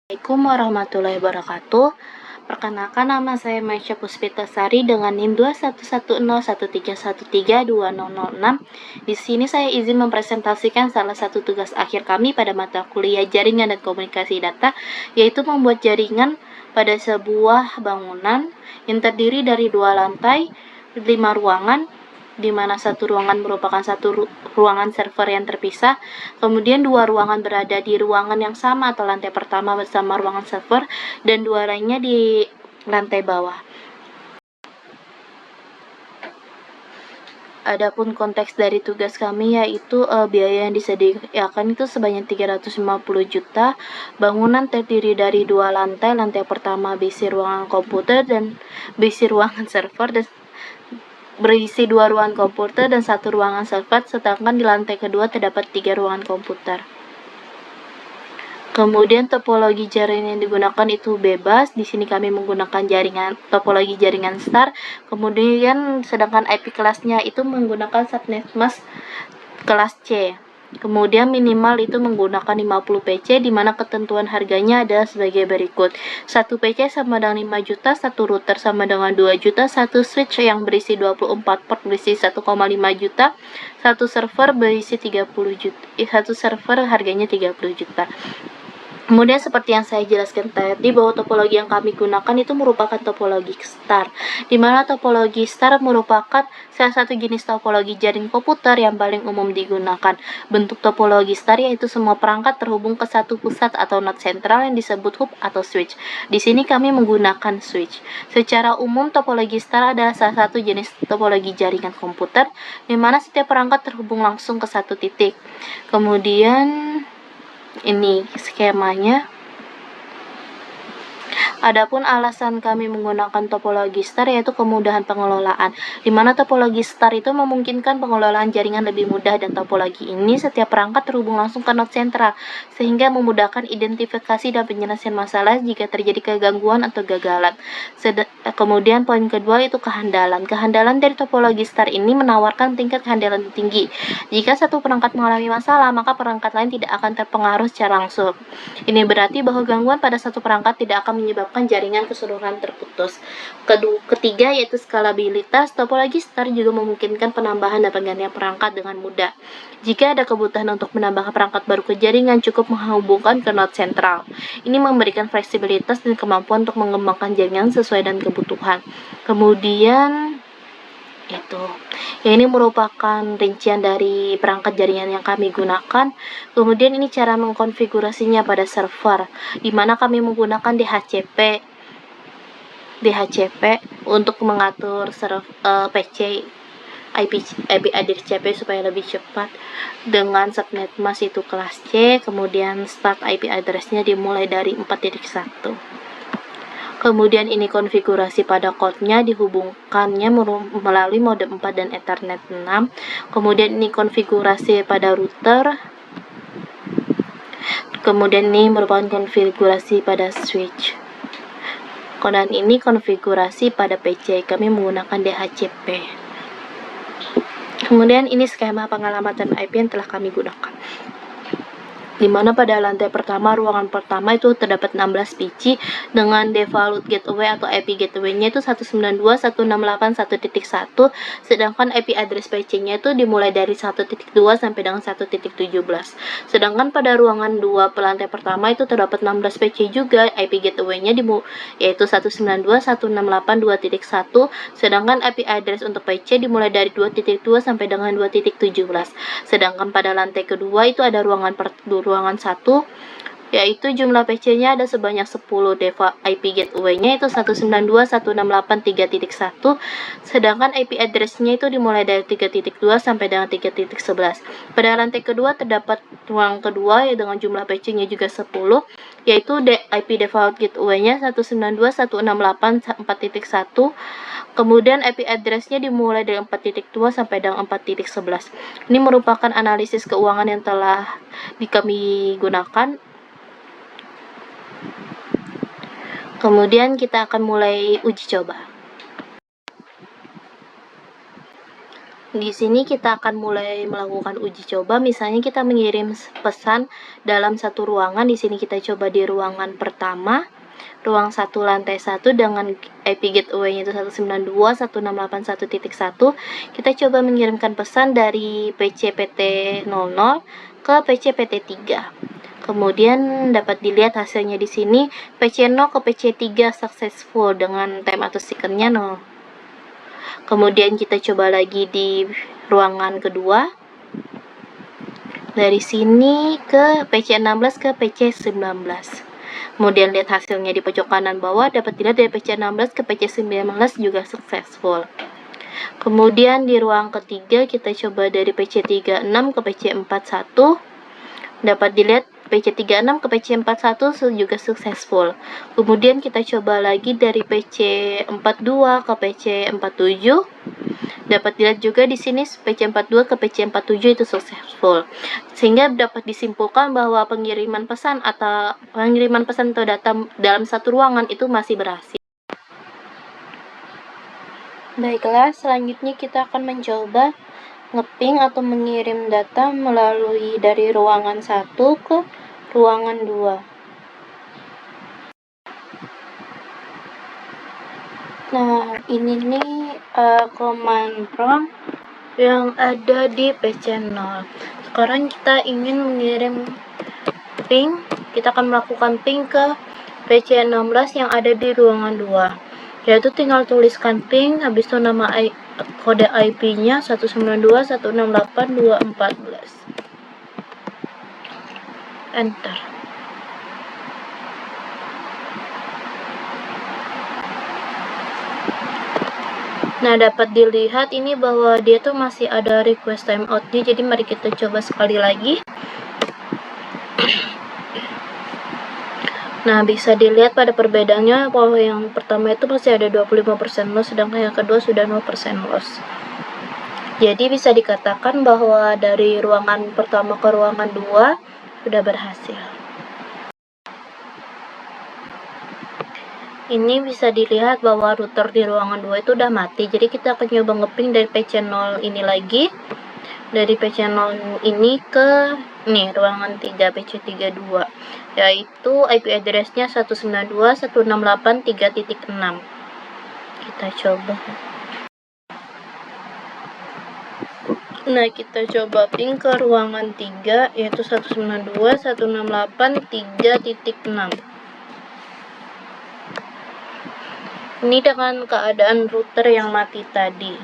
Assalamualaikum warahmatullahi wabarakatuh. Perkenalkan, nama saya Maisha Puspitasari dengan NIM 211013132006. Di sini saya izin mempresentasikan salah satu tugas akhir kami pada mata kuliah Jaringan dan Komunikasi Data, yaitu membuat jaringan pada sebuah bangunan yang terdiri dari 2 lantai, 5 ruangan, di mana satu ruangan merupakan satu ruangan server yang terpisah, kemudian 2 ruangan berada di ruangan yang sama atau lantai pertama bersama ruangan server, dan 2 lainnya di lantai bawah. Adapun konteks dari tugas kami yaitu biaya yang disediakan itu sebanyak 350 juta. Bangunan terdiri dari 2 lantai. Lantai pertama berisi ruangan komputer dan berisi ruangan server, dan berisi 2 ruangan komputer dan 1 ruangan server, sedangkan di lantai kedua terdapat 3 ruangan komputer. Kemudian topologi jaringan yang digunakan itu bebas. Di sini kami menggunakan topologi jaringan star. Kemudian sedangkan IP kelasnya itu menggunakan subnet mask kelas C. Kemudian minimal itu menggunakan 50 PC, di mana ketentuan harganya adalah sebagai berikut. 1 PC sama dengan 5 juta, 1 router sama dengan 2 juta, 1 switch yang berisi 24 port berisi 1,5 juta, 1 server berisi 30 juta. 1 server harganya 30 juta. Kemudian seperti yang saya jelaskan tadi, bahwa topologi yang kami gunakan itu merupakan topologi star, di mana topologi star merupakan salah satu jenis topologi jaring komputer yang paling umum digunakan. Bentuk topologi star yaitu semua perangkat terhubung ke satu pusat atau node sentral yang disebut hub atau switch. Di sini kami menggunakan switch. Secara umum, topologi star adalah salah satu jenis topologi jaringan komputer, di mana setiap perangkat terhubung langsung ke satu titik. Kemudian ini skemanya. Adapun alasan kami menggunakan topologi star yaitu kemudahan pengelolaan, di mana topologi star itu memungkinkan pengelolaan jaringan lebih mudah, dan topologi ini setiap perangkat terhubung langsung ke node sentral, sehingga memudahkan identifikasi dan penyelesaian masalah jika terjadi kegangguan atau gagalan. Kemudian poin kedua itu kehandalan. Kehandalan dari topologi star ini menawarkan tingkat kehandalan tinggi. Jika satu perangkat mengalami masalah, maka perangkat lain tidak akan terpengaruh secara langsung. Ini berarti bahwa gangguan pada satu perangkat tidak akan menyebabkan jaringan keseluruhan terputus. Ketiga yaitu skalabilitas. Topologi star juga memungkinkan penambahan dan penggantian perangkat dengan mudah. Jika ada kebutuhan untuk menambahkan perangkat baru ke jaringan, cukup menghubungkan ke node sentral. Ini memberikan fleksibilitas dan kemampuan untuk mengembangkan jaringan sesuai dengan kebutuhan. Kemudian ini merupakan rincian dari perangkat jaringan yang kami gunakan. Kemudian ini cara mengkonfigurasinya pada server, di mana kami menggunakan DHCP untuk mengatur PC IP address CP supaya lebih cepat, dengan subnet mask itu kelas C. Kemudian start IP address-nya dimulai dari 4.1. Kemudian ini konfigurasi pada code-nya, dihubungkannya melalui modem 4 dan Ethernet 6. Kemudian ini konfigurasi pada router. Kemudian ini merupakan konfigurasi pada switch. Dan ini konfigurasi pada PC. Kami menggunakan DHCP. Kemudian ini skema pengalamatan IP yang telah kami gunakan, di mana pada lantai pertama, ruangan pertama itu terdapat 16 PC dengan default gateway atau IP gateway-nya itu 192.168.1.1, sedangkan IP address PC-nya itu dimulai dari 1.2 sampai dengan 1.17. Sedangkan pada ruangan 2 lantai pertama itu terdapat 16 PC juga, IP gateway-nya yaitu 192.168.2.1, sedangkan IP address untuk PC dimulai dari 2.2 sampai dengan 2.17. Sedangkan pada lantai kedua itu ada ruangan 1, yaitu jumlah PC-nya ada sebanyak 10, default IP gateway-nya itu 192.168.3.1, sedangkan IP address-nya itu dimulai dari 3.2 sampai dengan 3.11. Pada lantai kedua terdapat ruang kedua dengan jumlah PC-nya juga 10, yaitu IP default gateway-nya 192.168.4.1, kemudian IP address-nya dimulai dari 4.2 sampai dengan 4.11. Ini merupakan analisis keuangan yang telah kami gunakan. Kemudian kita akan mulai uji coba. Di sini kita akan mulai melakukan uji coba. Misalnya kita mengirim pesan dalam satu ruangan. Di sini kita coba di ruangan pertama, ruang 1 lantai 1 dengan IP gateway-nya itu 192.168.1.1. Kita coba mengirimkan pesan dari PC PT 00 ke PC PT 3. Kemudian dapat dilihat hasilnya di sini, PC 0 ke PC 3 successful dengan time atau second-nya 0. Kemudian kita coba lagi di ruangan kedua. Dari sini ke PC 16 ke PC 19. Kemudian lihat hasilnya di pojok kanan bawah, dapat dilihat dari PC 16 ke PC 19 juga successful. Kemudian di ruang ketiga kita coba dari PC 36 ke PC 41. Dapat dilihat PC 36 ke PC 41 juga successful. Kemudian kita coba lagi dari PC 42 ke PC 47. Dapat dilihat juga di sini PC 42 ke PC 47 itu successful. Sehingga dapat disimpulkan bahwa pengiriman pesan atau data dalam satu ruangan itu masih berhasil. Baiklah, selanjutnya kita akan mencoba ngeping atau mengirim data melalui dari ruangan 1 ke ruangan 2. Nah, ini nih command prompt yang ada di PC 0. Sekarang kita ingin mengirim ping, kita akan melakukan ping ke PC 16 yang ada di ruangan 2. Yaitu tinggal tuliskan ping, habis itu nama kode IP-nya 192.168.2.14. Enter. Nah, dapat dilihat ini bahwa dia tuh masih ada request timeout-nya. Jadi mari kita coba sekali lagi. Nah, bisa dilihat pada perbedaannya bahwa yang pertama itu masih ada 25% loss, sedangkan yang kedua sudah 0% loss. Jadi bisa dikatakan bahwa dari ruangan pertama ke ruangan 2 sudah berhasil. Ini bisa dilihat bahwa router di ruangan 2 itu udah mati. Jadi kita akan coba ngeping dari PC 0 ini lagi. Dari PC 0 ini ke ruangan 3 PC 32, yaitu IP address-nya 192.168.3.6. Kita coba. Nah, kita coba ping ke ruangan 3 yaitu 192.168.3.6. Ini dengan keadaan router yang mati tadi.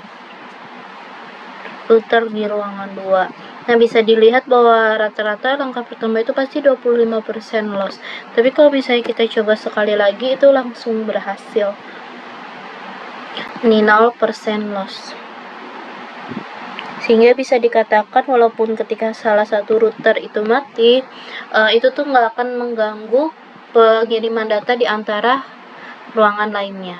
Router di ruangan 2. Nah, bisa dilihat bahwa rata-rata langkah pertama itu pasti 25% loss. Tapi kalau misalnya kita coba sekali lagi itu langsung berhasil. Ini 0% loss. Sehingga bisa dikatakan walaupun ketika salah satu router itu mati, itu tuh nggak akan mengganggu pengiriman data di antara ruangan lainnya.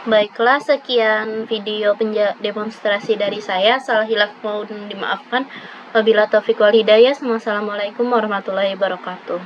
Baiklah, sekian video demonstrasi dari saya. Salah hilaf mohon dimaafkan. Wabillahi taufiq wal hidayah. Wassalamualaikum warahmatullahi wabarakatuh.